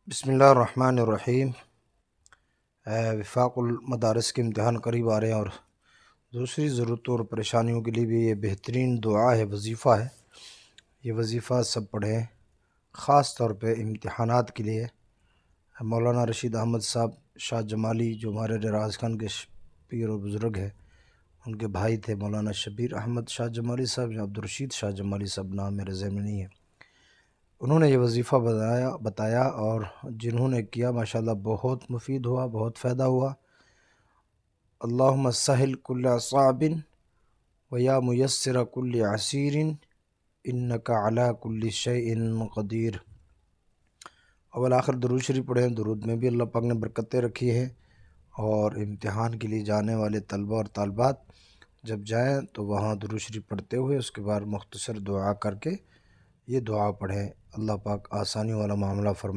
بسم اللہ الرحمن الرحیم۔ وفاق المدارس کے امتحان قریب آ رہے ہیں اور دوسری ضرورتوں اور پریشانیوں کے لیے بھی یہ بہترین دعا ہے، وظیفہ ہے۔ یہ وظیفہ سب پڑھیں، خاص طور پہ امتحانات کے لیے۔ مولانا رشید احمد صاحب شاہ جمالی جو ہمارے ریاض خان کے پیر و بزرگ ہیں، ان کے بھائی تھے مولانا شبیر احمد شاہ جمالی صاحب، یا عبدالرشید شاہ جمالی صاحب، نام میرے ذہن میں نہیں ہے۔ انہوں نے یہ وظیفہ بتایا اور جنہوں نے کیا ماشاءاللہ بہت مفید ہوا، بہت فائدہ ہوا۔ اللہم سہل کل صعب و یا میسر کل عسیر انک علی کل شیء قدیر۔ اول آخر درود شریف پڑھیں، درود میں بھی اللہ پاک نے برکتیں رکھی ہیں، اور امتحان کے لیے جانے والے طلبہ اور طالبات جب جائیں تو وہاں درود شریف پڑھتے ہوئے اس کے بعد مختصر دعا کر کے یہ دعا پڑھیں، اللہ پاک آسانی والا معاملہ فرمائے۔